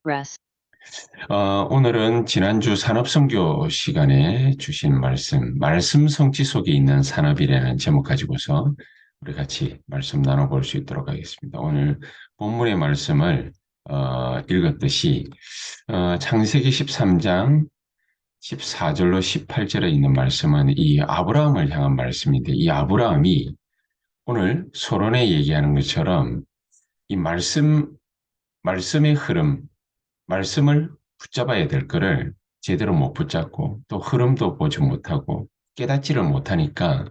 rest. 오늘은 지난주 산업선교 시간에 주신 말씀 성취 속에 있는 산업이라는 제목 가지고서 우리 같이 말씀 나눠볼 수 있도록 하겠습니다. 오늘 본문의 말씀을 읽었듯이 창세기 13장 14절로 18절에 있는 말씀은 이 아브라함을 향한 말씀인데 이 아브라함이 오늘 서론에 얘기하는 것처럼 이 말씀의 흐름, 말씀을 붙잡아야 될 거를 제대로 못 붙잡고 또 흐름도 보지 못하고 깨닫지를 못하니까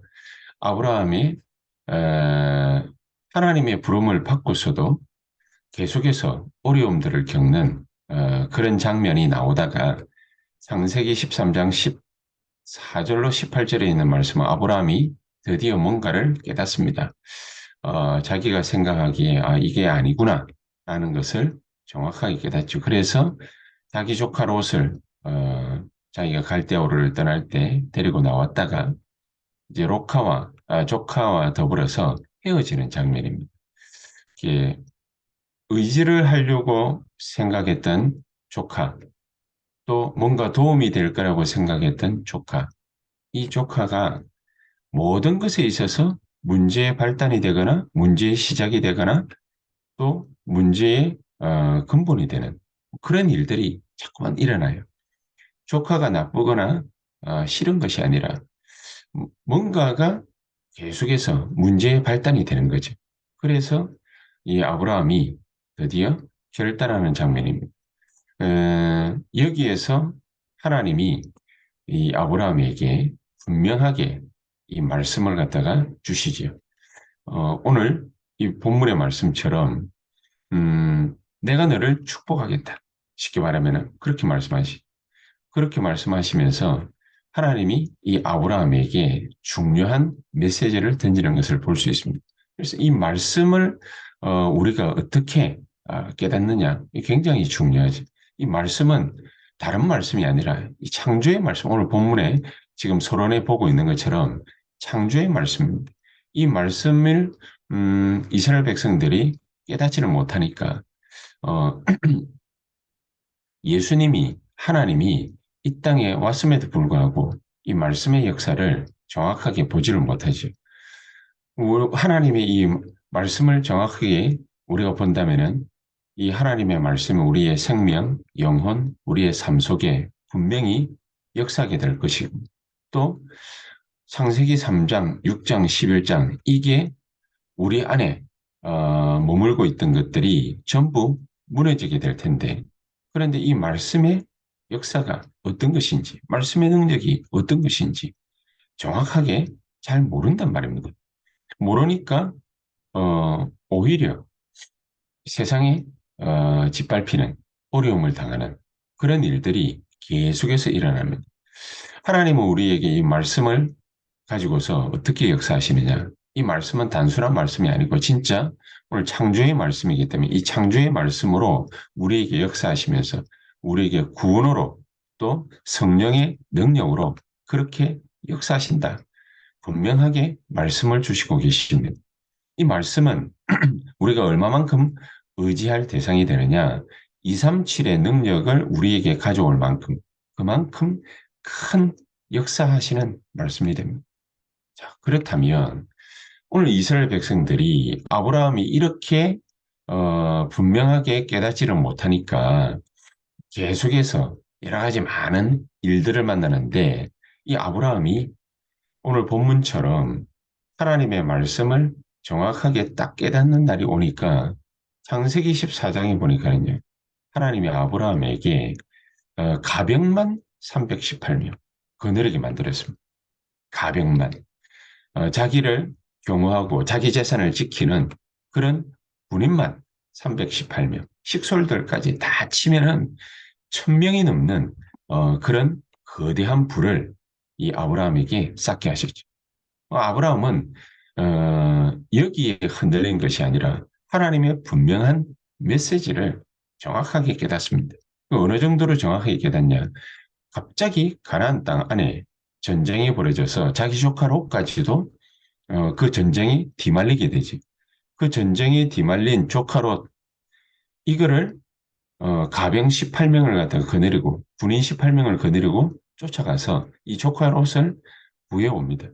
아브라함이 에, 하나님의 부름을 받고서도 계속해서 어려움들을 겪는 그런 장면이 나오다가 창세기 13장 14절로 18절에 있는 말씀은 아브라함이 드디어 뭔가를 깨닫습니다. 자기가 생각하기에 이게 아니구나 라는 것을 정확하게 깨닫죠. 그래서 자기 조카 롯을 자기가 갈대아우르를 떠날 때 데리고 나왔다가 이제 조카와 더불어서 헤어지는 장면입니다. 이게 의지를 하려고 생각했던 조카, 또 뭔가 도움이 될 거라고 생각했던 조카, 이 조카가 모든 것에 있어서 문제의 발단이 되거나 문제의 시작이 되거나 또 문제의 근본이 되는 그런 일들이 자꾸만 일어나요. 조카가 나쁘거나 싫은 것이 아니라 뭔가가 계속해서 문제의 발단이 되는 거죠. 그래서 이 아브라함이 드디어 결단하는 장면입니다. 여기에서 하나님이 이 아브라함에게 분명하게 이 말씀을 갖다가 주시지요. 오늘 이 본문의 말씀처럼 내가 너를 축복하겠다. 쉽게 말하면 그렇게 말씀하시면서 하나님이 이 아브라함에게 중요한 메시지를 던지는 것을 볼 수 있습니다. 그래서 이 말씀을 우리가 어떻게 깨닫느냐, 이 굉장히 중요하지. 이 말씀은 다른 말씀이 아니라 이 창조의 말씀, 오늘 본문에 지금 서론에 보고 있는 것처럼 창조의 말씀입니다. 이 말씀을 이스라엘 백성들이 깨닫지를 못하니까 어, 하나님이 이 땅에 왔음에도 불구하고 이 말씀의 역사를 정확하게 보지를 못하죠. 하나님의 이 말씀을 정확하게 우리가 본다면은 이 하나님의 말씀은 우리의 생명, 영혼, 우리의 삶 속에 분명히 역사하게 될 것이고 또 창세기 3장, 6장, 11장 이게 우리 안에 머물고 있던 것들이 전부 무너지게 될 텐데 그런데 이 말씀의 역사가 어떤 것인지, 말씀의 능력이 어떤 것인지 정확하게 잘 모른단 말입니다. 모르니까 오히려 세상에 짓밟히는 어려움을 당하는 그런 일들이 계속해서 일어납니다. 하나님은 우리에게 이 말씀을 가지고서 어떻게 역사하시느냐? 이 말씀은 단순한 말씀이 아니고 진짜 오늘 창조의 말씀이기 때문에 이 창조의 말씀으로 우리에게 역사하시면서 우리에게 구원으로 또 성령의 능력으로 그렇게 역사하신다. 분명하게 말씀을 주시고 계십니다. 이 말씀은 우리가 얼마만큼 의지할 대상이 되느냐? 237의 능력을 우리에게 가져올 만큼 그만큼 큰 역사하시는 말씀이 됩니다. 자, 그렇다면 오늘 이스라엘 백성들이 아브라함이 이렇게 분명하게 깨닫지를 못하니까 계속해서 여러 가지 많은 일들을 만나는데 이 아브라함이 오늘 본문처럼 하나님의 말씀을 정확하게 딱 깨닫는 날이 오니까 창세기 14장에 보니까는요. 하나님이 아브라함에게 가병만 318명 거느리게 만들었습니다. 가병만. 자기를 경호하고 자기 재산을 지키는 그런 군인만 318명, 식솔들까지 다 치면은 1000명이 넘는 그런 거대한 부를 이 아브라함에게 쌓게 하셨죠. 아브라함은 여기에 흔들린 것이 아니라 하나님의 분명한 메시지를 정확하게 깨닫습니다. 어느 정도로 정확하게 깨닫냐? 갑자기 가나안 땅 안에 전쟁이 벌어져서 자기 조카 롯까지도 그 전쟁이 뒤말리게 되지. 그 전쟁이 뒤말린 조카 롯 이거를 가병 18명을 갖다가 거느리고 군인 18명을 거느리고 쫓아가서 이 조카 롯을 구해옵니다.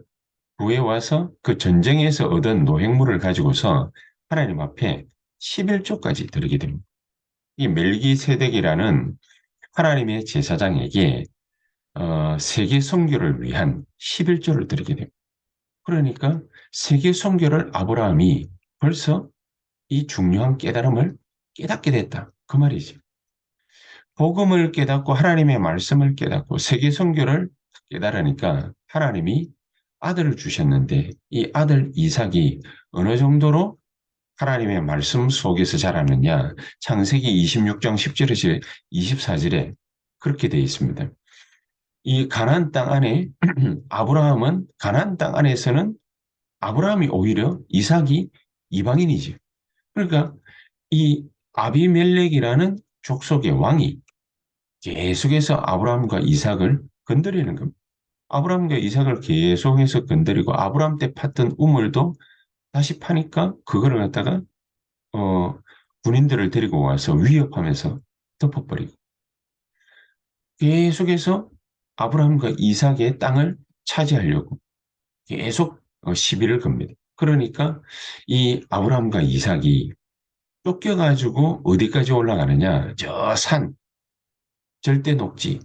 구해와서 그 전쟁에서 얻은 노획물을 가지고서 하나님 앞에 11조까지 드리게 됩니다. 이 멜기세덱이라는 하나님의 제사장에게 세계 선교를 위한 11조를 드리게 됩니다. 그러니까 세계 선교를 아브라함이 벌써 이 중요한 깨달음을 깨닫게 됐다. 그 말이지. 복음을 깨닫고 하나님의 말씀을 깨닫고 세계 선교를 깨달으니까 하나님이 아들을 주셨는데 이 아들 이삭이 어느 정도로 하나님의 말씀 속에서 자라느냐. 창세기 26장 10절에서 24절에 그렇게 되어 있습니다. 이 가나안 땅 안에 아브라함은 가나안 땅 안에서는 아브라함이 오히려 이삭이 이방인이지. 그러니까 이 아비멜렉이라는 족속의 왕이 계속해서 아브라함과 이삭을 건드리는 겁니다. 아브라함과 이삭을 계속해서 건드리고 아브라함 때 팠던 우물도 다시 파니까 그거를 갖다가 어, 군인들을 데리고 와서 위협하면서 덮어버리고 계속해서 아브라함과 이삭의 땅을 차지하려고 계속 시비를 겁니다. 그러니까 이 아브라함과 이삭이 쫓겨가지고 어디까지 올라가느냐? 저 산, 절대 녹지.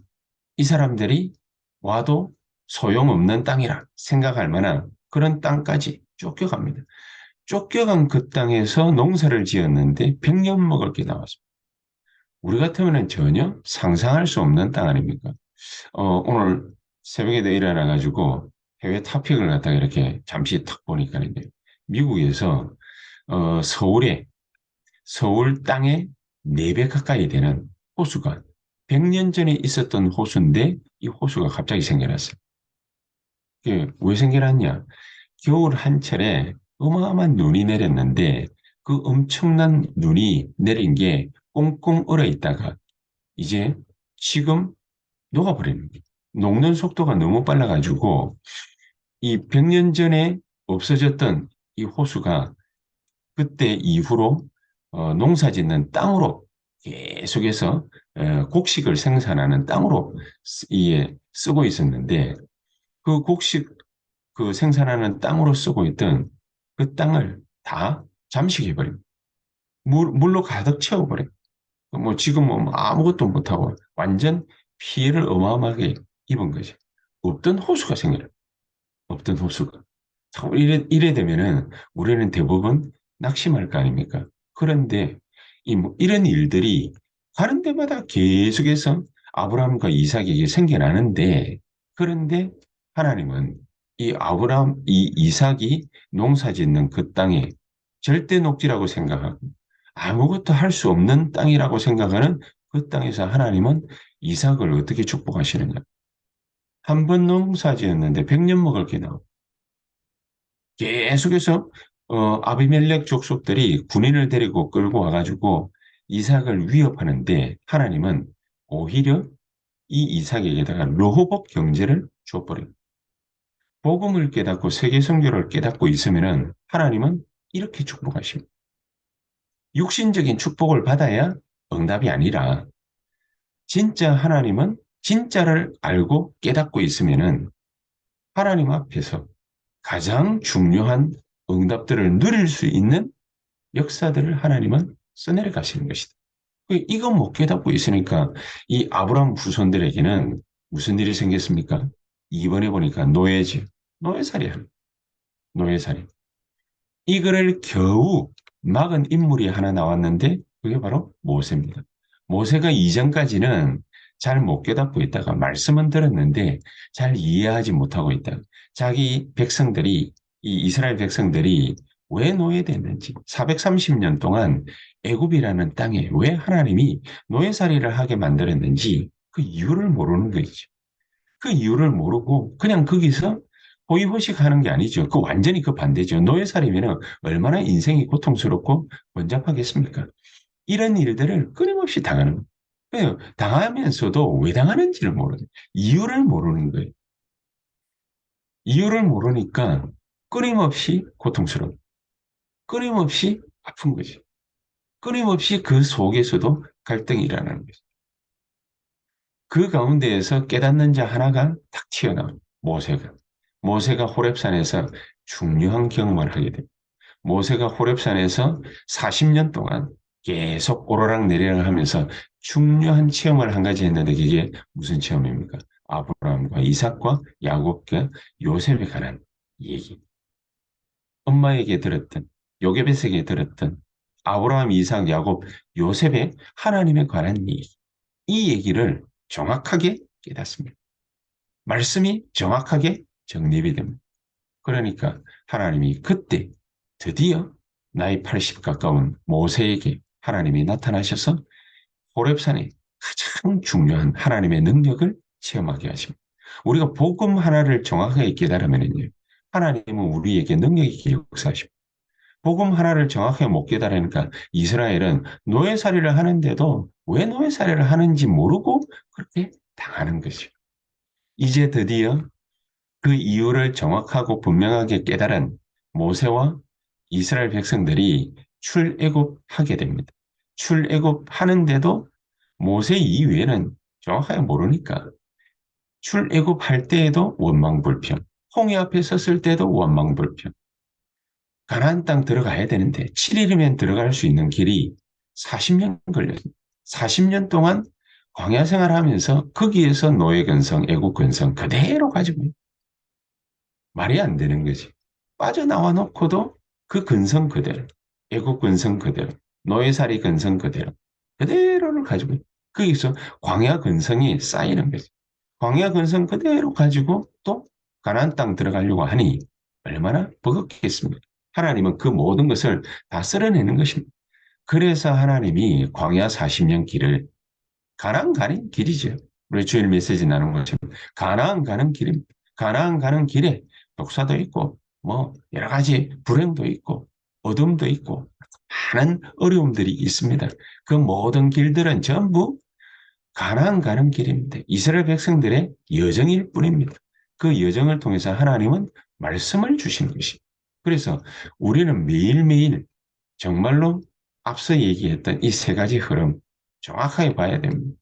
이 사람들이 와도 소용없는 땅이라 생각할 만한 그런 땅까지 쫓겨갑니다. 쫓겨간 그 땅에서 농사를 지었는데 100년 먹을 게 나왔습니다. 우리 같으면 전혀 상상할 수 없는 땅 아닙니까? 오늘 새벽에 일어나가지고 해외 토픽을 갖다가 이렇게 잠시 탁 보니까 미국에서 서울에 서울 땅의 4배 가까이 되는 호수가 100년 전에 있었던 호수인데 이 호수가 갑자기 생겨났어요. 이게 왜 생겨났냐? 겨울 한철에 어마어마한 눈이 내렸는데 그 엄청난 눈이 내린 게 꽁꽁 얼어 있다가 이제 지금 녹아버리는 거예요. 녹는 속도가 너무 빨라가지고 이 100년 전에 없어졌던 이 호수가 그때 이후로 농사 짓는 땅으로 계속해서 곡식을 생산하는 땅으로 쓰고 있었는데 그 곡식 그 생산하는 땅으로 쓰고 있던 그 땅을 다 잠식해버립니다. 물로 가득 채워버려요. 뭐 지금 뭐 아무것도 못하고 완전 피해를 어마어마하게 입은 거죠. 없던 호수가 생겨요. 없던 호수가. 참 이래 되면은 우리는 대부분 낙심할 거 아닙니까? 그런데 뭐 이런 일들이 가는 데마다 계속해서 아브라함과 이삭에게 생겨나는데 그런데 하나님은 이 아브라함, 이 이삭이 농사 짓는 그 땅에 절대 녹지라고 생각하고 아무것도 할 수 없는 땅이라고 생각하는 그 땅에서 하나님은 이삭을 어떻게 축복하시느냐? 한 번 농사 지었는데 100년 먹을 게 나오고 계속해서 아비멜렉 족속들이 군인을 데리고 끌고 와가지고 이삭을 위협하는데 하나님은 오히려 이 이삭에게다가 르호복 경제를 줘버려요. 복음을 깨닫고 세계 선교를 깨닫고 있으면은 하나님은 이렇게 축복하십니다. 육신적인 축복을 받아야 응답이 아니라 진짜 하나님은 진짜를 알고 깨닫고 있으면은 하나님 앞에서 가장 중요한 응답들을 누릴 수 있는 역사들을 하나님은 써내려 가시는 것이다. 이거 못 깨닫고 있으니까 이 아브라함 후손들에게는 무슨 일이 생겼습니까? 이번에 보니까 노예지. 노예살이야. 노예살이. 이거를 겨우 막은 인물이 하나 나왔는데 그게 바로 모세입니다. 모세가 이전까지는 잘 못 깨닫고 있다가 말씀은 들었는데 잘 이해하지 못하고 있다. 자기 백성들이 이 이스라엘 백성들이 왜 노예됐는지 430년 동안 애굽이라는 땅에 왜 하나님이 노예살이를 하게 만들었는지 그 이유를 모르는 거죠. 그 이유를 모르고 그냥 거기서 호의호식 하는 게 아니죠. 그 완전히 그 반대죠. 노예살이면 얼마나 인생이 고통스럽고 번잡하겠습니까? 이런 일들을 끊임없이 당하는 거예요. 당하면서도 왜 당하는지를 모르는 이유를 모르는 거예요. 이유를 모르니까 끊임없이 고통스러워. 끊임없이 아픈 거지. 끊임없이 그 속에서도 갈등이 일어나는 거죠. 그 가운데에서 깨닫는 자 하나가 탁 튀어나와요. 모세가. 모세가 호렙산에서 중요한 경험을 하게 됩니다. 모세가 호렙산에서 40년 동안 계속 오르락내리락 하면서 중요한 체험을 한 가지 했는데 그게 무슨 체험입니까? 아브라함과 이삭과 야곱과 요셉에 관한 얘기. 엄마에게 들었던, 요게벳에게 들었던 아브라함, 이삭, 야곱, 요셉의 하나님에 관한 얘기. 이 얘기를 정확하게 깨닫습니다. 말씀이 정확하게 정립이 됩니다. 그러니까 하나님이 그때 드디어 나이 80 가까운 모세에게 하나님이 나타나셔서 호렙산에 가장 중요한 하나님의 능력을 체험하게 하십니다. 우리가 복음 하나를 정확하게 깨달으면요. 하나님은 우리에게 능력 있게 역사하십니다. 복음 하나를 정확하게 못 깨달으니까 이스라엘은 노예살이를 하는데도 왜 노예살이를 하는지 모르고 그렇게 당하는 것이죠. 이제 드디어 그 이유를 정확하고 분명하게 깨달은 모세와 이스라엘 백성들이 출애굽하게 됩니다. 출애굽하는데도 모세 이후에는 정확하게 모르니까 출애굽할 때에도 원망불평, 홍해 앞에 섰을 때도 원망불평. 가나안 땅 들어가야 되는데 7일이면 들어갈 수 있는 길이 40년 걸렸습니다. 40년 동안 광야 생활하면서 거기에서 노예 근성, 애국 근성 그대로 가지고 말이 안 되는 거지. 빠져나와 놓고도 그 근성 그대로, 애국 근성 그대로, 노예살이 근성 그대로, 그대로를 가지고 거기서 광야 근성이 쌓이는 거지. 광야 근성 그대로 가지고 또 가나안 땅 들어가려고 하니 얼마나 버겁겠습니까? 하나님은 그 모든 것을 다 쓸어내는 것입니다. 그래서 하나님이 광야 40년 길을 가나안 가는 길이죠. 우리 주일 메시지 나눈 것처럼 가나안 가는 길입니다. 가나안 가는 길에 독사도 있고 뭐 여러 가지 불행도 있고 어둠도 있고 많은 어려움들이 있습니다. 그 모든 길들은 전부 가나안 가는 길입니다. 이스라엘 백성들의 여정일 뿐입니다. 그 여정을 통해서 하나님은 말씀을 주시는 것입니다. 그래서 우리는 매일매일 정말로 앞서 얘기했던 이 세 가지 흐름 정확하게 봐야 됩니다.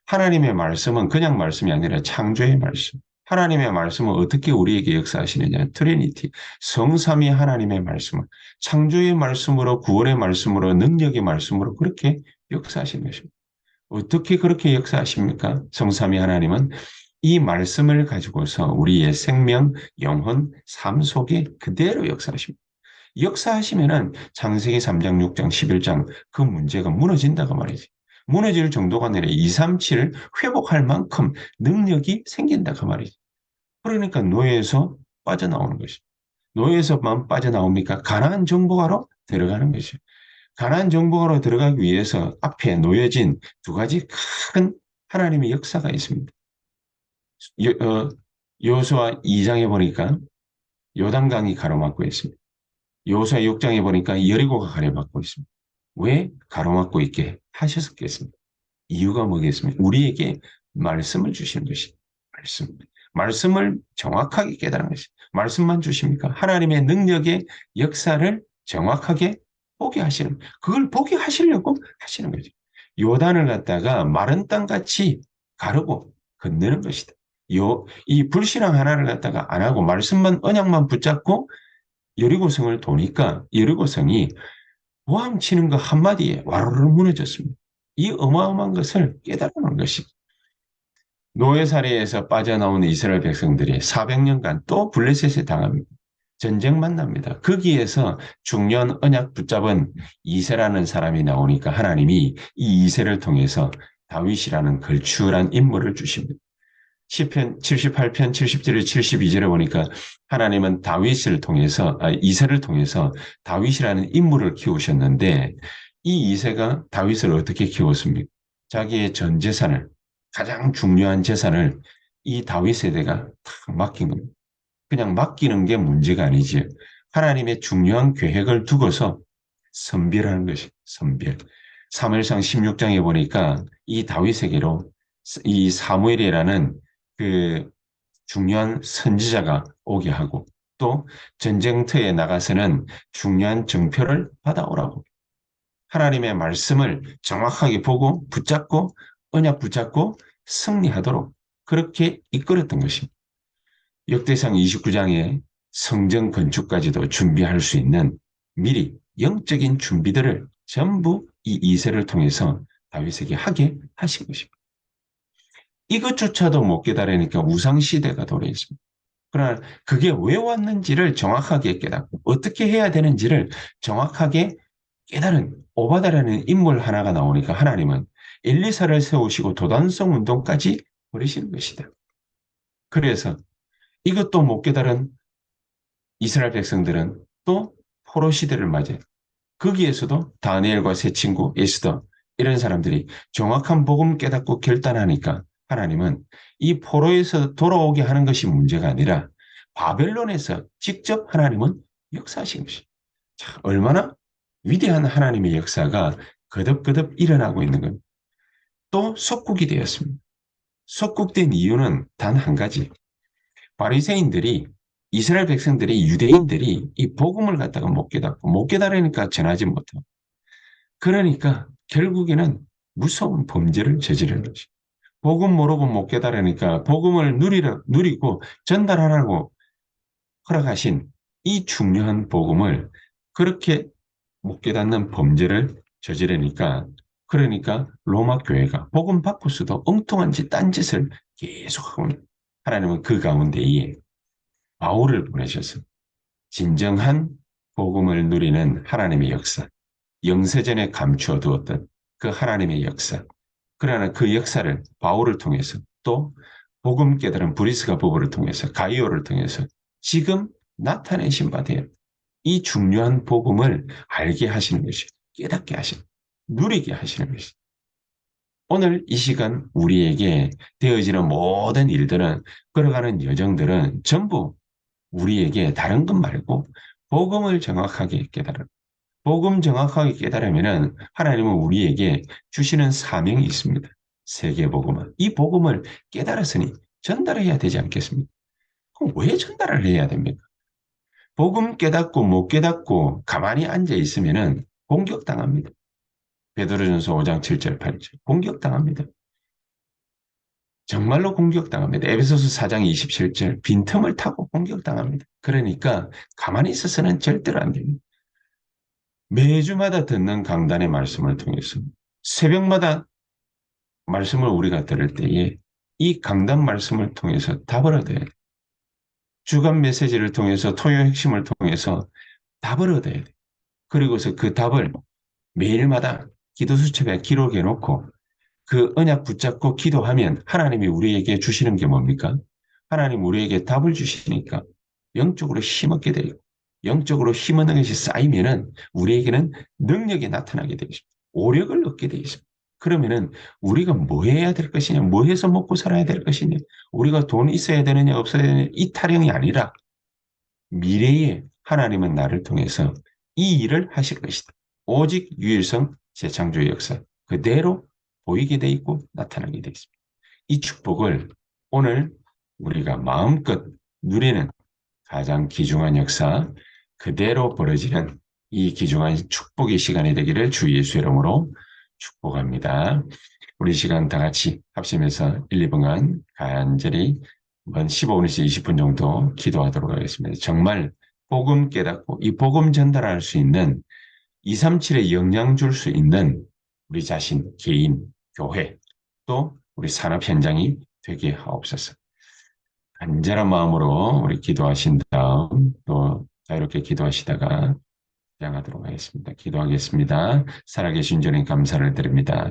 하나님의 말씀은 그냥 말씀이 아니라 창조의 말씀. 하나님의 말씀은 어떻게 우리에게 역사하시느냐. 트리니티. 성삼위 하나님의 말씀은 창조의 말씀으로 구원의 말씀으로 능력의 말씀으로 그렇게 역사하시는 것입니다. 어떻게 그렇게 역사하십니까? 성삼위 하나님은 이 말씀을 가지고서 우리의 생명, 영혼, 삶 속에 그대로 역사하십니다. 역사하시면은 창세기 3장, 6장, 11장 그 문제가 무너진다고 말이지. 무너질 정도가 아니라 2, 3, 7을 회복할 만큼 능력이 생긴다고 말이지. 그러니까 노예에서 빠져나오는 것이. 노예에서만 빠져나옵니까? 가나안 정복하러 들어가는 것이. 가나안 정복하러 들어가기 위해서 앞에 놓여진 두 가지 큰 하나님의 역사가 있습니다. 여호수아 2장에 보니까 요단강이 가로막고 있습니다. 여호수아 6장에 보니까 여리고가 가로막고 있습니다. 왜 가로막고 있게 하셨겠습니까? 이유가 뭐겠습니까? 우리에게 말씀을 주시는 것이 말씀. 말씀을 정확하게 깨달은 것이 말씀만 주십니까? 하나님의 능력의 역사를 정확하게 보게 하시는 그걸 보게 하시려고 하시는 거죠. 요단을 갖다가 마른 땅같이 가르고 건너는 것이다. 이 불신앙 하나를 갖다가 안 하고 말씀만 언약만 붙잡고 여리고성을 도니까 여리고성이 고함 치는 그 한마디에 와르르 무너졌습니다. 이 어마어마한 것을 깨달은 것이 노예살이에서 빠져나온 이스라엘 백성들이 400년간 또 블레셋에 당합니다. 전쟁만 납니다. 거기에서 중요한 언약 붙잡은 이세라는 사람이 나오니까 하나님이 이 이세를 통해서 다윗이라는 걸출한 인물을 주십니다. 시편 78편 70절 72절에 보니까 하나님은 다윗을 통해서 이세를 통해서 다윗이라는 인물을 키우셨는데 이 이세가 다윗을 어떻게 키웠습니까? 자기의 전 재산을 가장 중요한 재산을 이 다윗에다가 탁 맡긴 겁니다. 그냥 맡기는 게 문제가 아니지. 하나님의 중요한 계획을 두고서 선별하는 것이 선별. 사무엘상 16장에 보니까 이 다윗에게로 이 사무엘이라는 그 중요한 선지자가 오게 하고 또 전쟁터에 나가서는 중요한 정표를 받아오라고. 하나님의 말씀을 정확하게 보고 붙잡고 언약 붙잡고 승리하도록 그렇게 이끌었던 것입니다. 역대상 29장에 성전 건축까지도 준비할 수 있는 미리 영적인 준비들을 전부 이 이세를 통해서 다윗에게 하게 하신 것입니다. 이것조차도 못 깨달으니까 우상시대가 도래했습니다. 그러나 그게 왜 왔는지를 정확하게 깨닫고 어떻게 해야 되는지를 정확하게 깨달은 오바다라는 인물 하나가 나오니까 하나님은 엘리사를 세우시고 도단성 운동까지 벌이시는 것이다. 그래서 이것도 못 깨달은 이스라엘 백성들은 또 포로 시대를 맞이해 거기에서도 다니엘과 세 친구 에스더 이런 사람들이 정확한 복음 깨닫고 결단하니까 하나님은 이 포로에서 돌아오게 하는 것이 문제가 아니라 바벨론에서 직접 하나님은 역사하신 것이 얼마나 위대한 하나님의 역사가 거듭거듭 일어나고 있는 것. 또 속국이 되었습니다. 속국된 이유는 단 한 가지. 바리새인들이 이스라엘 백성들이 유대인들이 이 복음을 갖다가 못 깨닫고 못 깨달으니까 전하지 못하고 그러니까 결국에는 무서운 범죄를 저지르는 것이. 복음 모르고 못 깨달으니까 복음을 누리고 전달하라고 허락하신 이 중요한 복음을 그렇게 못 깨닫는 범죄를 저지르니까 그러니까 로마 교회가 복음 바꾸어도 엉뚱한 딴짓을 계속하고 하나님은 그 가운데에 바울을 보내셔서 진정한 복음을 누리는 하나님의 역사, 영세전에 감추어 두었던 그 하나님의 역사, 그러나 그 역사를 바울을 통해서 또 복음 깨달은 브리스가 부부를 통해서 가이오를 통해서 지금 나타내신 바 되어 이 중요한 복음을 알게 하시는 것이 깨닫게 하시는 누리게 하시는 것이 오늘 이 시간 우리에게 되어지는 모든 일들은 걸어가는 여정들은 전부 우리에게 다른 것 말고 복음을 정확하게 깨달은 복음 정확하게 깨달으면 하나님은 우리에게 주시는 사명이 있습니다. 세계복음은. 이 복음을 깨달았으니 전달해야 되지 않겠습니까? 그럼 왜 전달을 해야 됩니까? 복음 깨닫고 못 깨닫고 가만히 앉아 있으면 공격당합니다. 베드로전서 5장 7절 8절 공격당합니다. 정말로 공격당합니다. 에베소서 4장 27절 빈틈을 타고 공격당합니다. 그러니까 가만히 있어서는 절대로 안 됩니다. 매주마다 듣는 강단의 말씀을 통해서 새벽마다 말씀을 우리가 들을 때에 이 강단 말씀을 통해서 답을 얻어야 돼. 주간 메시지를 통해서 토요 핵심을 통해서 답을 얻어야 돼. 그리고서 그 답을 매일마다 기도 수첩에 기록해 놓고 그 언약 붙잡고 기도하면 하나님이 우리에게 주시는 게 뭡니까? 하나님 우리에게 답을 주시니까 영적으로 힘없게 되고 영적으로 힘 얻는 것이 쌓이면은 우리에게는 능력이 나타나게 되죠. 오력을 얻게 되어 있습니다. 그러면은 우리가 뭐 해야 될 것이냐, 뭐 해서 먹고 살아야 될 것이냐, 우리가 돈 있어야 되느냐, 없어야 되느냐, 이 타령이 아니라 미래에 하나님은 나를 통해서 이 일을 하실 것이다. 오직 유일성 재창조의 역사 그대로 보이게 돼 있고 나타나게 돼 있습니다. 이 축복을 오늘 우리가 마음껏 누리는 가장 귀중한 역사 그대로 벌어지는 이 귀중한 축복의 시간이 되기를 주 예수 이름으로 축복합니다. 우리 시간 다 같이 합심해서 1, 2분간 간절히 15분에서 20분 정도 기도하도록 하겠습니다. 정말 복음 깨닫고 이 복음 전달할 수 있는 237에 영향 줄 수 있는 우리 자신, 개인, 교회, 또 우리 산업 현장이 되게 하옵소서. 간절한 마음으로 우리 기도하신 다음 또 자유롭게 기도하시다가 시작하도록 하겠습니다. 기도하겠습니다. 살아계신 주님 감사를 드립니다.